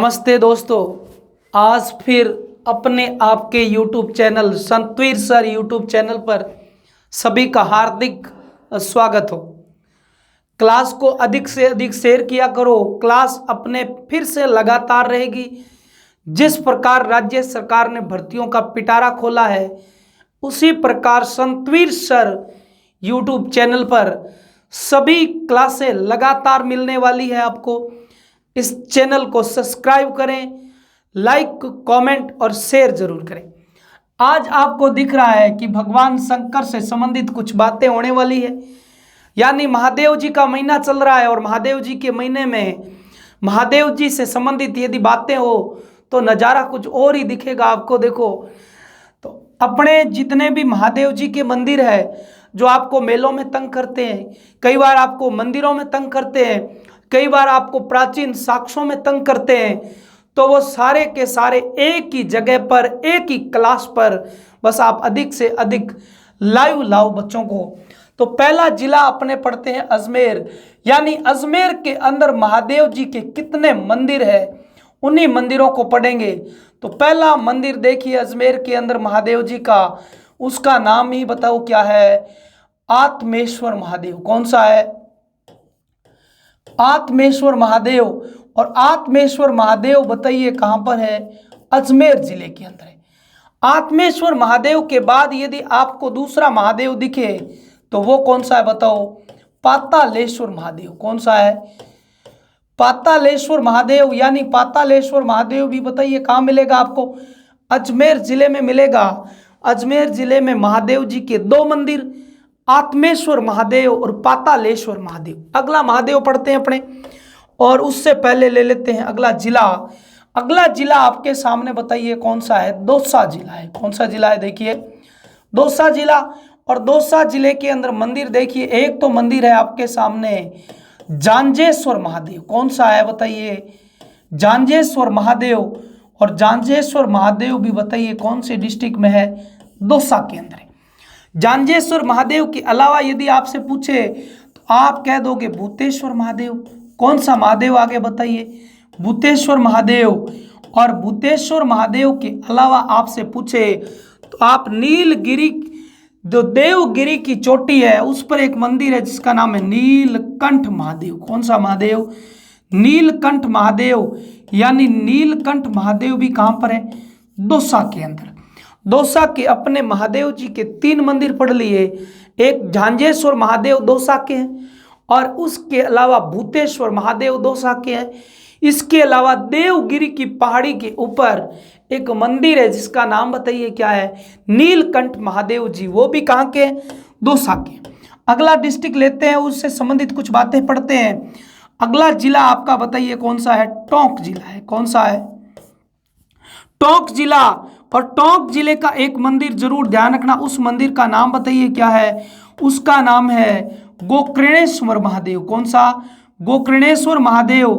नमस्ते दोस्तों, आज फिर अपने आपके YouTube channel Santveer sir YouTube channel पर सभी का हार्दिक स्वागत हो। क्लास को अधिक से अधिक शेयर किया करो। क्लास अपने फिर से लगातार रहेगी। जिस प्रकार राज्य सरकार ने भर्तियों का पिटारा खोला है, उसी प्रकार संतवीर सर YouTube चैनल पर सभी क्लासें लगातार मिलने वाली है आपको। इस चैनल को सब्सक्राइब करें, लाइक, कमेंट और शेयर जरूर करें। आज आपको दिख रहा है कि भगवान शंकर से संबंधित कुछ बातें होने वाली है। यानी महादेव जी का महीना चल रहा है और महादेव जी के महीने में महादेव जी से संबंधित यदि बातें हो तो नज़ारा कुछ और ही दिखेगा आपको। देखो, तो अपने जितने भी महादेव जी के मंदिर है जो आपको मेलों में तंग करते हैं, कई बार आपको मंदिरों में तंग करते हैं, कई बार आपको प्राचीन साक्ष्यों में तंग करते हैं, तो वो सारे के सारे एक ही जगह पर, एक ही क्लास पर बस आप अधिक से अधिक लाइव लाओ बच्चों को। तो पहला जिला अपने पढ़ते हैं अजमेर। यानी अजमेर के अंदर महादेव जी के कितने मंदिर है, उन्हीं मंदिरों को पढ़ेंगे। तो पहला मंदिर देखिए अजमेर के अंदर महादेव जी का, उसका नाम ही बताओ क्या है? आत्मेश्वर महादेव। कौन सा है? आत्मेश्वर महादेव। और आत्मेश्वर महादेव बताइए कहां पर है? अजमेर जिले के अंदर है। आत्मेश्वर महादेव के बाद यदि आपको दूसरा महादेव दिखे तो वो कौन सा है बताओ? पातालेश्वर महादेव। कौन सा है? पातालेश्वर महादेव। यानी पातालेश्वर महादेव भी बताइए कहां मिलेगा आपको? अजमेर जिले में मिलेगा। अजमेर जिले में महादेव जी के दो मंदिर, आत्मेश्वर महादेव और पातालेश्वर महादेव। अगला महादेव पढ़ते हैं अपने, और उससे पहले ले लेते हैं अगला जिला। अगला जिला आपके सामने बताइए कौन सा है? दौसा जिला है। कौन सा जिला है? देखिए दौसा जिला। और दौसा जिले के अंदर मंदिर देखिए, एक तो मंदिर है आपके सामने जांजेश्वर महादेव। कौन सा है बताइए? जांजेश्वर महादेव। और जांजेश्वर महादेव भी बताइए कौन से डिस्ट्रिक्ट में है? दौसा के अंदर है। जांजेश्वर महादेव के अलावा यदि आपसे पूछे तो आप कह दोगे भूतेश्वर महादेव। कौन सा महादेव आगे बताइए? भूतेश्वर महादेव। और भूतेश्वर महादेव के अलावा आपसे पूछे तो आप नीलगिरी, जो देवगिरी की चोटी है उस पर एक मंदिर है जिसका नाम है नीलकंठ महादेव। कौन सा महादेव? नीलकंठ महादेव। यानी नीलकंठ महादेव भी कहां पर है? दौसा के अंदर। दौसा के अपने महादेव जी के तीन मंदिर पढ़ लिए। एक झांझेश्वर महादेव दौसा के हैं, और उसके अलावा भूतेश्वर महादेव दौसा के हैं। इसके अलावा देवगिरी की पहाड़ी के ऊपर एक मंदिर है जिसका नाम बताइए क्या है? नीलकंठ महादेव जी। वो भी कहाँ के? दौसा के। अगला डिस्ट्रिक्ट लेते हैं, उससे संबंधित कुछ बातें पढ़ते हैं। अगला जिला आपका बताइए कौन सा है? टोंक जिला है। कौन सा है? टोंक जिला। और टोंक जिले का एक मंदिर जरूर ध्यान रखना, उस मंदिर का नाम बताइए क्या है? उसका नाम है गोकर्णेश्वर महादेव। कौन सा? गोकर्णेश्वर महादेव।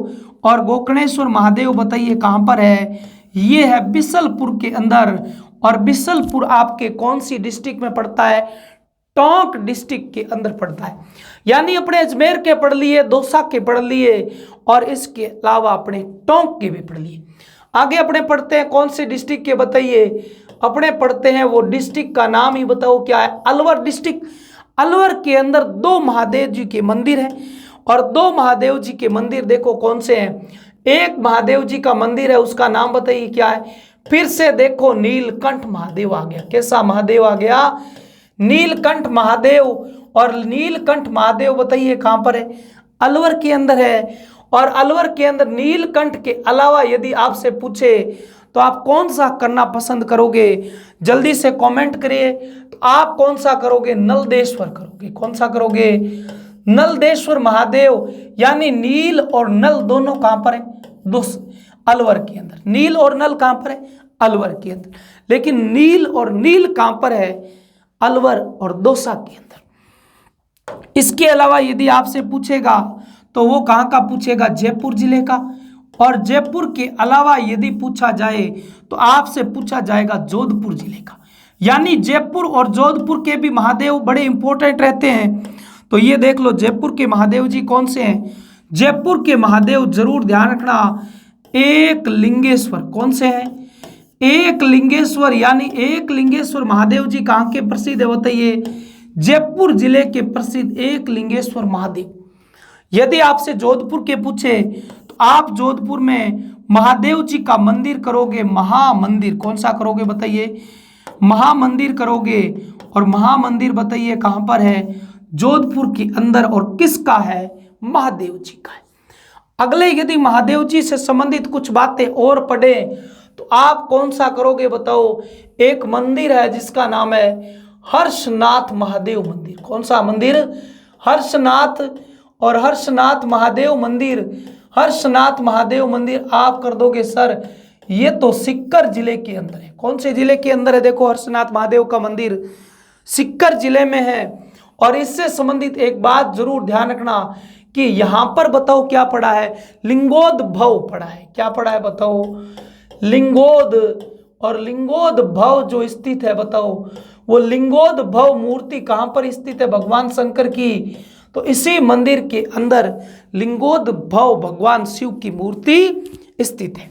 और गोकर्णेश्वर महादेव बताइए कहां पर है? ये है बिशलपुर के अंदर। और बिशलपुर आपके कौन सी डिस्ट्रिक्ट में पड़ता है? टोंक डिस्ट्रिक्ट के अंदर पड़ता है। यानी अपने अजमेर के पढ़ लिए, दौसा के पढ़ लिए, और इसके अलावा अपने टोंक के भी पढ़ लिए। आगे अपने पढ़ते हैं कौन से डिस्ट्रिक्ट के बताइए? अपने पढ़ते हैं वो डिस्ट्रिक्ट का नाम ही बताओ क्या है? अलवर डिस्ट्रिक्ट। अलवर के अंदर दो महादेव जी के मंदिर हैं, और दो महादेव जी के मंदिर देखो कौन से हैं। एक महादेव जी का मंदिर है, उसका नाम बताइए क्या है? फिर से देखो नीलकंठ महादेव आ गया। कैसा महादेव आ गया? नीलकंठ महादेव। और नीलकंठ महादेव बताइए कहां पर है? अलवर के अंदर है। और अलवर के अंदर नीलकंठ के अलावा यदि आपसे पूछे तो आप कौन सा करना पसंद करोगे? जल्दी से कमेंट करिए। तो आप कौन सा करोगे? नलदेश्वर करोगे। कौन सा करोगे? नलदेश्वर महादेव। यानी नील और नल दोनों कहां पर है? अलवर के अंदर। नील और नल कहां पर है? अलवर के अंदर। लेकिन नील और नील कहां पर है? अलवर और दौसा के अंदर। इसके अलावा यदि आपसे पूछेगा तो वो कहाँ का पूछेगा? जयपुर जिले का। और जयपुर के अलावा यदि पूछा जाए तो आपसे पूछा जाएगा जोधपुर जिले का। यानी जयपुर और जोधपुर के भी महादेव बड़े इंपॉर्टेंट रहते हैं। तो ये देख लो जयपुर के महादेव जी कौन से हैं। जयपुर के महादेव जरूर ध्यान रखना, एक लिंगेश्वर कौन से हैं? एक लिंगेश्वर, यानी एक लिंगेश्वर महादेव जी कहाँ के प्रसिद्ध है बताइए? जयपुर जिले के प्रसिद्ध एक लिंगेश्वर महादेव। यदि आपसे जोधपुर के पूछे तो आप जोधपुर में महादेव जी का मंदिर करोगे, महामंदिर। कौन सा करोगे बताइए? महामंदिर करोगे। और महामंदिर बताइए कहां पर है? जोधपुर के अंदर। और किसका है? महादेव जी का है। अगले यदि महादेव जी से संबंधित कुछ बातें और पढ़े तो आप कौन सा करोगे बताओ? एक मंदिर है जिसका नाम है हर्षनाथ महादेव मंदिर। कौन सा मंदिर? हर्षनाथ। और हर्षनाथ महादेव मंदिर, हर्षनाथ महादेव मंदिर आप कर दोगे सर, ये तो सीकर जिले के अंदर है। कौन से जिले के अंदर है? देखो हर्षनाथ महादेव का मंदिर सीकर जिले में है। और इससे संबंधित एक बात जरूर ध्यान रखना कि यहां पर बताओ क्या पड़ा है? लिंगोद्भव पड़ा है। क्या पड़ा है बताओ? लिंगोद। और लिंगोद्भव जो स्थित है बताओ, वो लिंगोद्भव मूर्ति कहां पर स्थित है? भगवान शंकर की। तो इसी मंदिर के अंदर लिंगोद्भव भगवान शिव की मूर्ति स्थित है।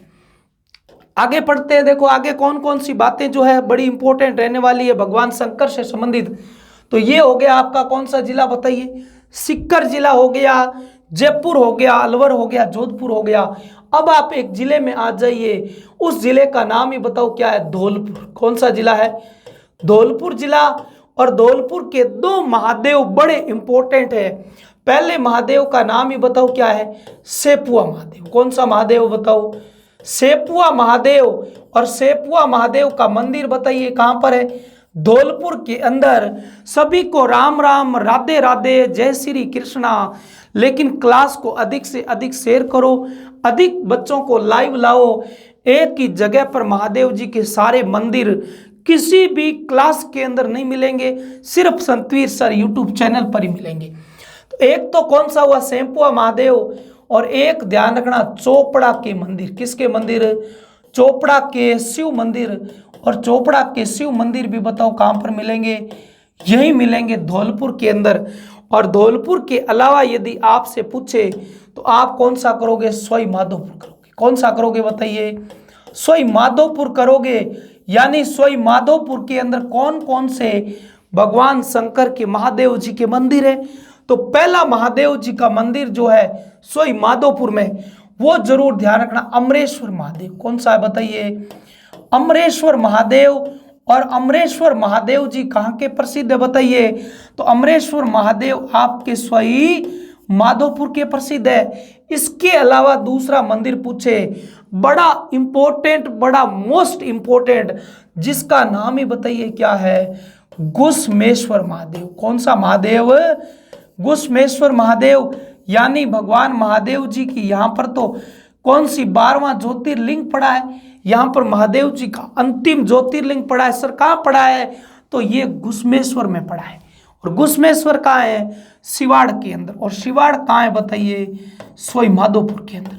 आगे पढ़ते हैं। देखो आगे कौन कौन सी बातें जो है बड़ी इंपॉर्टेंट रहने वाली है भगवान शंकर से संबंधित। तो ये हो गया आपका कौन सा जिला बताइए? सीकर जिला हो गया, जयपुर हो गया, अलवर हो गया, जोधपुर हो गया। अब आप एक जिले में आ जाइए, उस जिले का नाम ही बताओ क्या है? धौलपुर। कौन सा जिला है? धौलपुर जिला। और धौलपुर के दो महादेव बड़े इंपॉर्टेंट है। पहले महादेव का नाम ही बताओ क्या है? सेपुआ महादेव। कौन सा महादेव बताओ? सेपुआ महादेव। और सेपुआ महादेव का मंदिर बताइए कहां पर है? धौलपुर के अंदर। सभी को राम राम, राधे राधे, जय श्री कृष्णा। लेकिन क्लास को अधिक से अधिक शेयर करो, अधिक बच्चों को लाइव लाओ। एक ही जगह पर महादेव जी के सारे मंदिर किसी भी क्लास के अंदर नहीं मिलेंगे, सिर्फ संतवीर सर यूट्यूब चैनल पर ही मिलेंगे। तो एक तो कौन सा हुआ? सेपुआ महादेव। और एक ध्यान रखना चोपड़ा के मंदिर। किसके मंदिर? चोपड़ा के शिव मंदिर। और चोपड़ा के शिव मंदिर भी बताओ कहां पर मिलेंगे? यही मिलेंगे धौलपुर के अंदर। और धौलपुर के अलावा यदि आपसे पूछे तो आप कौन सा करोगे? सवाई माधोपुर करोगे। कौन सा करोगे बताइए? सवाई माधोपुर करोगे। यानी सवाई माधोपुर के अंदर कौन कौन से भगवान शंकर के महादेव जी के मंदिर है? तो पहला महादेव जी का मंदिर जो है सवाई माधोपुर में, वो जरूर ध्यान रखना, अमरेश्वर महादेव। कौन सा है बताइए? अमरेश्वर महादेव। और अमरेश्वर महादेव जी कहाँ के प्रसिद्ध है बताइए? तो अमरेश्वर महादेव आपके सवाई माधोपुर के प्रसिद्ध है। इसके अलावा दूसरा मंदिर पूछे, बड़ा इंपॉर्टेंट, बड़ा मोस्ट इंपॉर्टेंट, जिसका नाम ही बताइए क्या है? घुसमेश्वर महादेव। कौन सा महादेव? घुसमेश्वर महादेव। यानी भगवान महादेव जी की यहाँ पर तो कौन सी 12वां ज्योतिर्लिंग पड़ा है? यहाँ पर महादेव जी का अंतिम ज्योतिर्लिंग पड़ा है। सर कहाँ पड़ा है? तो ये घुसमेश्वर में पड़ा है। और घुसमेश्वर कहाँ है? सिवाड़ के अंदर। और सिवाड़ कहाँ है बताइए? सवाई माधोपुर के अंदर।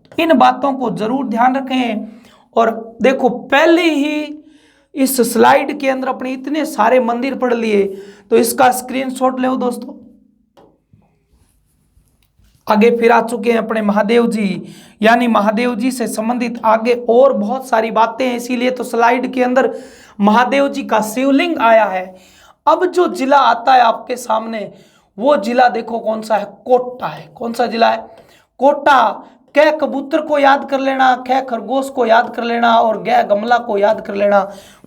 तो इन बातों को जरूर ध्यान रखें। और देखो पहले ही इस स्लाइड के अंदर अपने इतने सारे मंदिर पढ़ लिए, तो इसका स्क्रीनशॉट ले दोस्तों। आगे फिर आ चुके हैं अपने महादेव जी, यानी महादेव जी से संबंधित आगे और बहुत सारी बातें हैं, इसीलिए तो स्लाइड के अंदर महादेव जी का शिवलिंग आया है। अब जो जिला आता है आपके सामने, वो जिला देखो कौन सा है? कोटा है। कौन सा जिला है? कोटा। कै कबूतर को याद कर लेना, कै खरगोश को याद कर लेना, और गै गमला को याद कर लेना।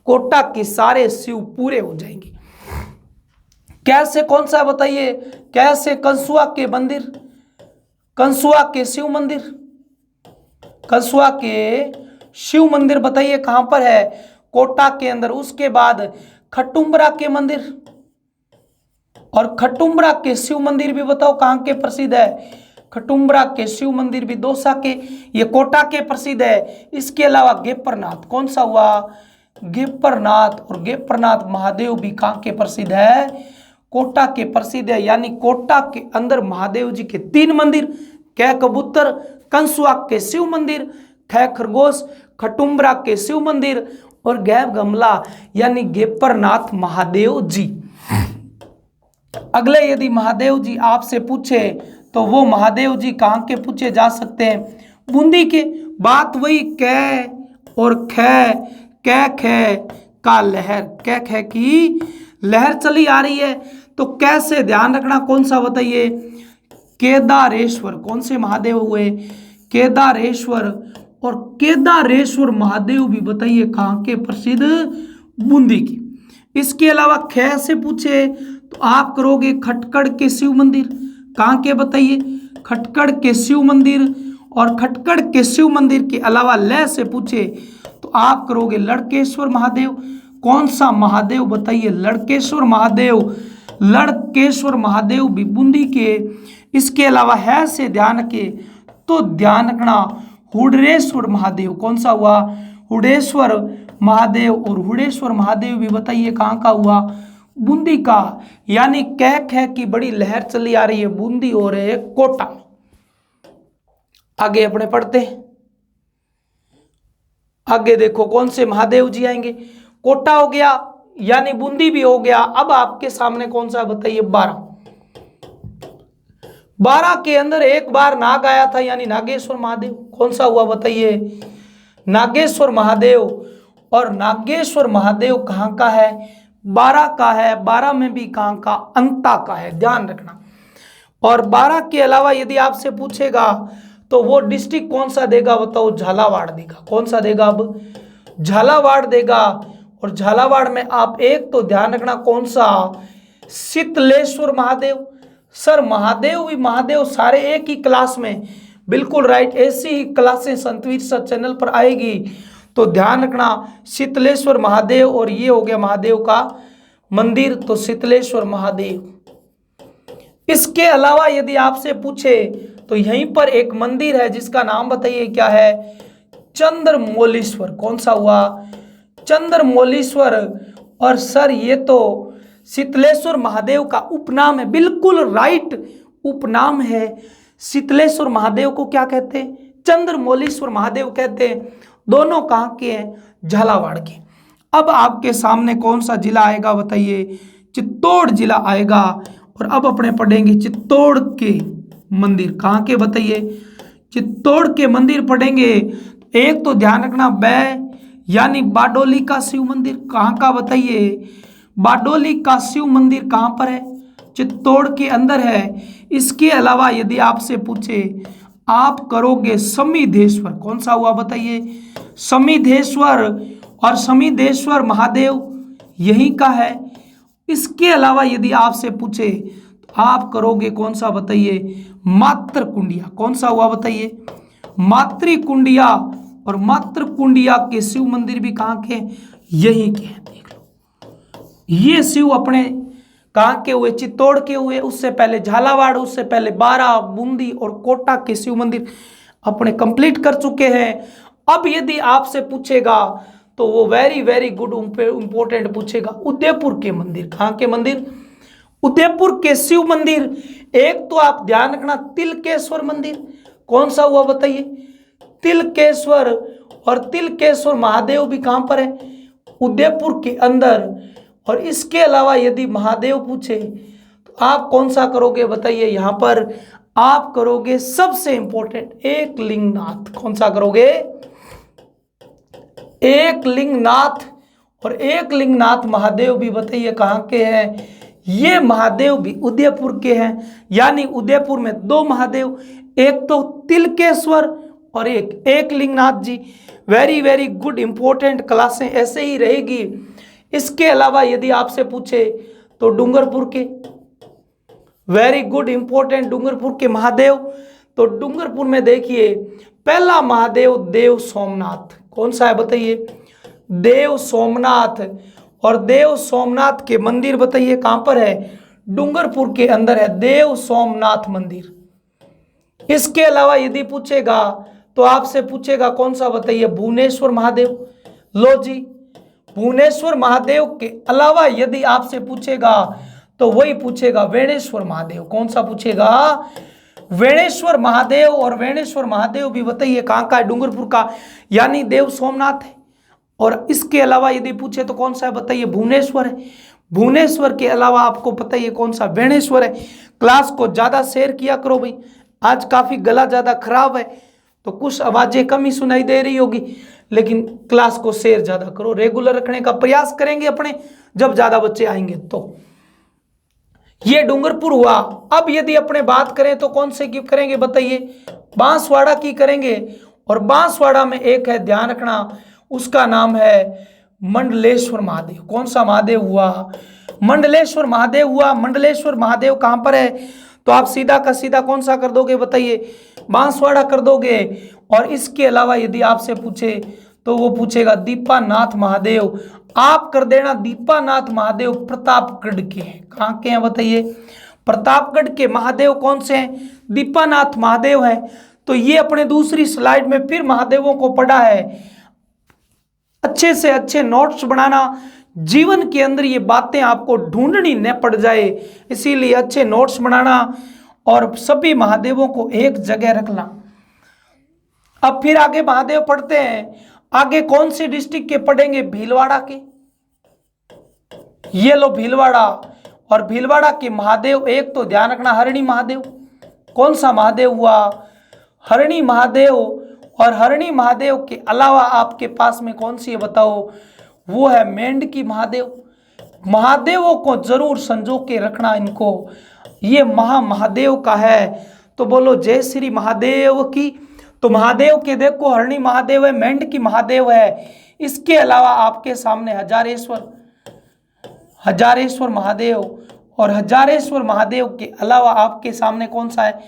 कोटा के सारे शिव पूरे हो जाएंगे। कैसे? कौन सा बताइए? कैसे? कंसुआ के मंदिर, कंसुआ के शिव मंदिर, कंसुआ के शिव मंदिर बताइए कहां पर है? कोटा के अंदर। उसके बाद खटुम्बरा के मंदिर, और खटुम्बरा के शिव मंदिर भी बताओ कहां के प्रसिद्ध है? खटुम्बरा के शिव मंदिर भी दौसा के, ये कोटा के प्रसिद्ध है। इसके अलावा गेपरनाथ। कौन सा हुआ? गेपरनाथ। और गेपरनाथ महादेव भी कहां के प्रसिद्ध है? कोटा के प्रसिद्ध है। यानी कोटा के अंदर महादेव जी के 3 मंदिर, कै कबूतर, कंसुआ के शिव मंदिर, कै खरगोश, खटुम्बरा के शिव मंदिर, और गै गमला यानी गेपरनाथ महादेव जी। अगले यदि महादेव जी आपसे पूछे तो वो महादेव जी कहाँ के पूछे जा सकते हैं? बूंदी के। बात वही कै और खे, कै खे का लहर, कै खे की लहर चली आ रही है। तो कैसे ध्यान रखना, कौन सा बताइए, केदारेश्वर। कौन से महादेव हुए, केदारेश्वर। और केदारेश्वर महादेव भी बताइए कहाँ के, प्रसिद्ध बूंदी की। इसके अलावा खे से पूछे तो आप करोगे खटकड़ के शिव मंदिर, कहाँ के बताइए, खटकड़ के शिव मंदिर। और खटकड़ के शिव मंदिर के अलावा ल से पूछे तो आप करोगे लड़केश्वर महादेव। कौन सा महादेव बताइए, लड़केश्वर महादेव। लड़केश्वर महादेव भी बूंदी के। इसके अलावा है से ध्यान के तो ध्यान रखना हुडरेश्वर महादेव। कौन सा हुआ, हुडेश्वर महादेव। और हुडेश्वर महादेव भी बताइए कहाँ का हुआ, बूंदी का। यानी कह कह की बड़ी लहर चली आ रही है बूंदी और कोटा। आगे अपने पढ़ते हैं। आगे देखो कौन से महादेव जी आएंगे, कोटा हो गया यानी बूंदी भी हो गया। अब आपके सामने कौन सा बताइए, 12। 12 के अंदर एक बार नाग आया था यानी नागेश्वर महादेव। कौन सा हुआ बताइए, नागेश्वर महादेव। और नागेश्वर महादेव कहाँ का है, 12 का है। 12 में भी कहाँ का, अंता का है, ध्यान रखना। और 12 के अलावा यदि आपसे पूछेगा तो वो डिस्ट्रिक्ट कौन सा देगा बताओ, झालावाड़ देगा। कौन सा देगा, अब झालावाड़ देगा। और झालावाड़ में आप एक तो ध्यान रखना कौन सा, शीतलेश्वर महादेव। सर महादेव भी महादेव सारे एक ही क्लास में, बिल्कुल राइट। ऐसी ही क्लासें संतवीर सर चैनल पर आएगी तो ध्यान रखना शीतलेश्वर महादेव। और ये हो गया महादेव का मंदिर, तो शीतलेश्वर महादेव। इसके अलावा यदि आपसे पूछे तो यहीं पर एक मंदिर है जिसका नाम बताइए क्या है, चंद्रमौलीश्वर। कौन सा हुआ, चंद्रमौलीश्वर। और सर ये तो शीतलेश्वर महादेव का उपनाम है, बिल्कुल राइट, उपनाम है। शीतलेश्वर महादेव को क्या कहते हैं, चंद्रमौलीश्वर महादेव कहते हैं। दोनों कहाँ के हैं, झालावाड़ के। अब आपके सामने कौन सा जिला आएगा बताइए, चित्तौड़ जिला आएगा। और अब अपने पढ़ेंगे चित्तौड़ के मंदिर, कहाँ के बताइए, चित्तौड़ के मंदिर पढ़ेंगे। एक तो ध्यान रखना बै यानी बारडोली का शिव मंदिर, कहाँ का बताइए, बारडोली का शिव मंदिर कहाँ पर है, चित्तौड़ के अंदर है। इसके अलावा यदि आपसे पूछे आप करोगे समीधेश्वर। कौन सा हुआ बताइए, समीधेश्वर। और समीधेश्वर महादेव यही का है। इसके अलावा यदि आपसे पूछे तो आप करोगे कौन सा बताइए, मातृकुंडिया। कौन सा हुआ बताइए, मातृकुंडिया। और मातृकुंडिया के शिव मंदिर भी कहाँ के, यही के हैं, देख लो। ये शिव अपने कहाँ के हुए, चित्तौड़ के हुए। उससे पहले झालावाड़, उससे पहले 12, बूंदी और कोटा के शिव मंदिर अपने कंप्लीट कर चुके हैं। अब यदि आपसे पूछेगा तो वो वेरी वेरी गुड इंपॉर्टेंट पूछेगा, उदयपुर के मंदिर। कहाँ के मंदिर, उदयपुर के शिव मंदिर। एक तो आप ध्यान रखना तिलकेश्वर मंदिर। कौन सा हुआ बताइए, तिलकेश्वर। और तिलकेश्वर महादेव भी कहाँ पर है, उदयपुर के अंदर। और इसके अलावा यदि महादेव पूछे तो आप कौन सा करोगे बताइए, यहाँ पर आप करोगे सबसे इंपॉर्टेंट एक लिंगनाथ। कौन सा करोगे, एक लिंगनाथ। और एक लिंगनाथ महादेव भी बताइए कहाँ के हैं, ये महादेव भी उदयपुर के हैं। यानी उदयपुर में 2 महादेव, एक तो तिलकेश्वर और एक लिंगनाथ जी। वेरी वेरी गुड इंपॉर्टेंट क्लासें ऐसे ही रहेगी। इसके अलावा यदि आपसे पूछे तो डूंगरपुर के, वेरी गुड इंपॉर्टेंट डूंगरपुर के महादेव। तो डूंगरपुर में देखिए पहला महादेव देव सोमनाथ। कौन सा है बताइए, देव सोमनाथ। और देव सोमनाथ के मंदिर बताइए कहाँ पर है, डूंगरपुर के अंदर है देव सोमनाथ मंदिर। इसके अलावा यदि पूछेगा तो आपसे पूछेगा कौन सा बताइए, भुवनेश्वर महादेव। लो जी, भुवनेश्वर महादेव के अलावा यदि आपसे पूछेगा तो वही पूछेगा वेणेश्वर महादेव। कौन सा पूछेगा, वेणेश्वर महादेव। और वेणेश्वर महादेव भी बताइए कहाँ का है, डूंगरपुर का, यानी देव सोमनाथ है। और इसके अलावा यदि पूछे तो कौन सा है बताइए, भुवनेश्वर है। भुवनेश्वर के अलावा आपको बताइए कौन सा, वेणेश्वर है। क्लास को ज़्यादा शेयर किया करो भाई, आज काफ़ी गला ज़्यादा खराब है तो कुछ आवाजें कम ही सुनाई दे रही होगी, लेकिन क्लास को शेयर ज्यादा करो, रेगुलर रखने का प्रयास करेंगे अपने, जब ज्यादा बच्चे आएंगे तो। ये डूंगरपुर हुआ। अब यदि अपने बात करें तो कौन से की करेंगे बताइए, बांसवाड़ा की करेंगे। और बांसवाड़ा में एक है, ध्यान रखना, उसका नाम है मंडलेश्वर महादेव। कौन सा महादेव हुआ? मंडलेश्वर महादेव हुआ। मंडलेश्वर महादेव कहां पर है? तो आप सीधा का सीधा कौन सा कर दोगे बताइए, बांसवाड़ा कर दोगे। और इसके अलावा यदि आपसे पूछे तो वो पूछेगा दीपानाथ महादेव, आप कर देना दीपानाथ महादेव प्रतापगढ़ के हैं। कहाँ के हैं बताइए? प्रतापगढ़ के महादेव कौन से हैं? दीपानाथ महादेव है। तो ये अपने दूसरी स्लाइड में फिर महादेवों को पढ़ा है। अच्छे से अच्छे नोट्स बनाना, जीवन के अंदर ये बातें आपको ढूंढनी न पड़ जाए, इसीलिए अच्छे नोट्स बनाना और सभी महादेवों को एक जगह रखना। अब फिर आगे महादेव पढ़ते हैं। आगे कौन से डिस्ट्रिक्ट के पढ़ेंगे? भीलवाड़ा के। ये लो भीलवाड़ा। और भीलवाड़ा के महादेव, एक तो ध्यान रखना हरणी महादेव। कौन सा महादेव हुआ? हरणी महादेव। और हरणी महादेव के अलावा आपके पास में कौन सी है बताओ? वो है मेंढकी महादेव। महादेवों को जरूर संजो के रखना इनको, ये महादेव का है। तो बोलो जय श्री महादेव की। तो महादेव के देखो हरणी महादेव है, मेंढकी महादेव है। इसके अलावा आपके सामने हजारेश्वर महादेव। और हजारेश्वर महादेव के अलावा आपके सामने कौन सा है?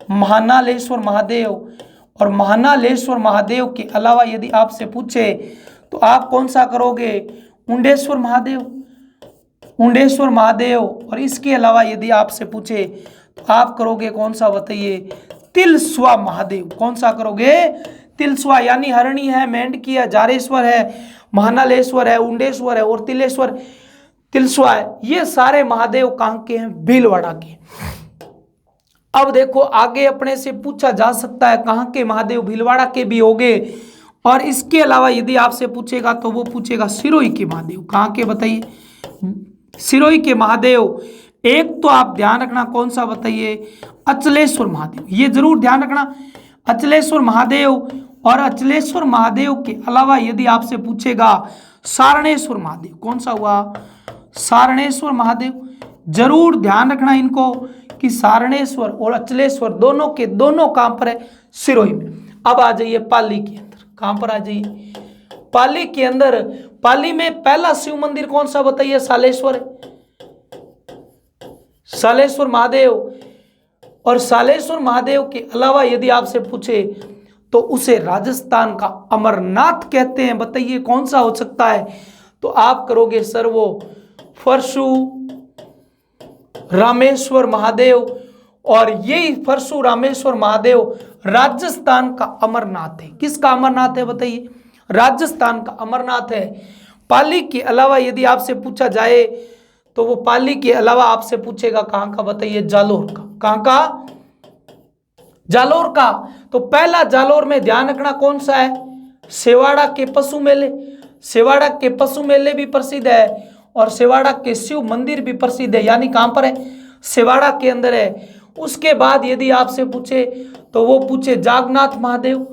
महानालेश्वर महादेव। और महानालेश्वर महादेव के अलावा यदि आपसे पूछे तो आप कौन सा करोगे? उंडेश्वर महादेव। उंडेश्वर महादेव। और इसके अलावा यदि आपसे पूछे तो आप करोगे कौन सा बताइए? तिलस्वा महादेव। कौन सा करोगे? तिलस्वा। यानी हरणी है, मेंढकी है, हजारेश्वर है, महानालेश्वर है, उंडेश्वर है और तिलस्वा है। ये सारे महादेव कहाँ के हैं? भीलवाड़ा के। अब देखो आगे अपने से पूछा जा सकता है कहाँ के महादेव? भीलवाड़ा के भी होंगे। और इसके अलावा यदि आपसे पूछेगा तो वो पूछेगा सिरोही के महादेव। कहाँ के बताइए? सिरोही के महादेव। एक तो आप ध्यान रखना कौन सा बताइए? अचलेश्वर महादेव। ये जरूर ध्यान रखना, अचलेश्वर महादेव। और अचलेश्वर महादेव के अलावा यदि आपसे पूछेगा सारणेश्वर महादेव। कौन सा हुआ? सारणेश्वर महादेव। जरूर ध्यान रखना इनको कि सारणेश्वर और अचलेश्वर दोनों के दोनों कहां पर है? सिरोही में। अब आ जाइए पाली के अंदर। कहां पर आ जाइए? पाली के अंदर। पाली में पहला शिव मंदिर कौन सा बताइए? सालेश्वर है, सालेश्वर महादेव। और सालेश्वर महादेव के अलावा यदि आपसे पूछे तो उसे राजस्थान का अमरनाथ कहते हैं। बताइए कौन सा हो सकता है? तो आप करोगे सर्वो फरसु रामेश्वर महादेव। और यही फरसु रामेश्वर महादेव राजस्थान का अमरनाथ है। किसका अमरनाथ है बताइए? राजस्थान का अमरनाथ है। पाली के अलावा यदि आपसे पूछा जाए तो वो पाली के अलावा आपसे पूछेगा कहां का बताइए? जालोर का। कहां का? जालोर का। तो पहला जालोर में ध्यान रखना कौन सा है? सेवाड़ा के पशु मेले। सेवाड़ा के पशु मेले भी प्रसिद्ध है और सेवाड़ा के शिव मंदिर भी प्रसिद्ध है। यानी कहां पर है? सेवाड़ा के अंदर है। उसके बाद यदि आपसे पूछे तो वो पूछे जागनाथ महादेव।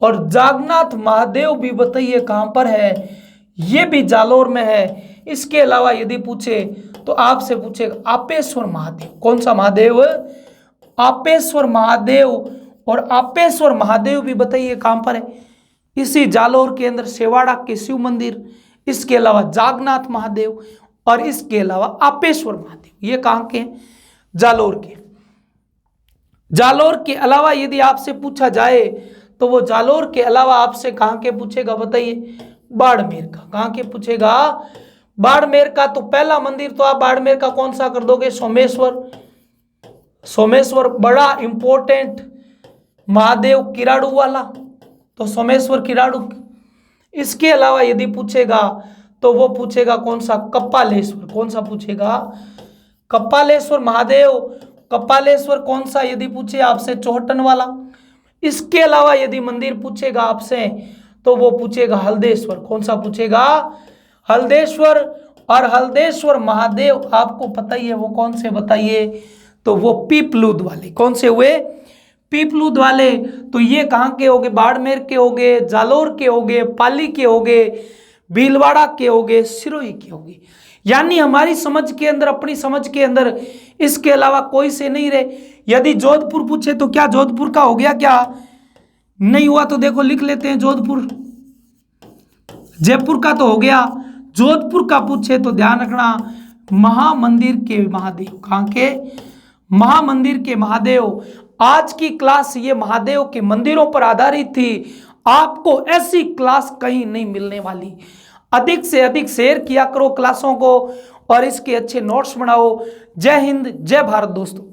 और जागनाथ महादेव भी बताइए कहां पर है? ये भी जालोर में है। इसके अलावा यदि पूछे तो आपसे पूछेगा आपेश्वर महादेव। कौन सा महादेव? आपेश्वर महादेव। और आपेश्वर महादेव भी बताइए कहां पर है? इसी जालोर के अंदर, सेवाड़ा के शिव मंदिर। इसके अलावा जागनाथ महादेव और इसके अलावा आपेश्वर महादेव। ये कहां के हैं? जालोर के। जालोर के अलावा यदि आपसे पूछा जाए तो वो जालोर के अलावा आपसे कहां के पूछेगा बताइए? बाड़मेर का। कहां के पूछेगा? बाड़मेर का। तो पहला मंदिर तो आप बाड़मेर का कौन सा कर दोगे? सोमेश्वर। सोमेश्वर बड़ा इंपॉर्टेंट महादेव किराड़ू वाला, तो सोमेश्वर किराड़ू। इसके अलावा यदि पूछेगा तो वो पूछेगा कौन सा? कपालेश्वर। कौन सा पूछेगा? कपालेश्वर महादेव। कपालेश्वर कौन सा यदि पूछे आपसे? चौहटन वाला। इसके अलावा यदि मंदिर पूछेगा आपसे तो वो पूछेगा हल्देश्वर। कौन सा पूछेगा? हल्देश्वर। और हल्देश्वर महादेव आपको पता ही है वो कौन से बताइए? तो वो पीपलूद वाले। कौन से हुए? पीपलूद वाले तो ये कहाँ के होगे, बाड़मेर के होगे, जालोर के होगे, पाली के होगे, भीलवाड़ा के होगे, सिरोही के होगे। यानी हमारी समझ के अंदर, अपनी समझ के अंदर इसके अलावा कोई से नहीं रहे। यदि जोधपुर पूछे तो क्या जोधपुर का हो गया, क्या नहीं हुआ? तो देखो लिख लेते हैं जोधपुर। जयपुर का तो हो गया। जोधपुर का पूछे तो ध्यान रखना महामंदिर के महादेव। कहां के? महामंदिर के महादेव। आज की क्लास ये महादेव के मंदिरों पर आधारित थी। आपको ऐसी क्लास कहीं नहीं मिलने वाली। अधिक से अधिक शेयर किया करो क्लासों को और इसके अच्छे नोट्स बनाओ। जय हिंद, जय भारत दोस्तों।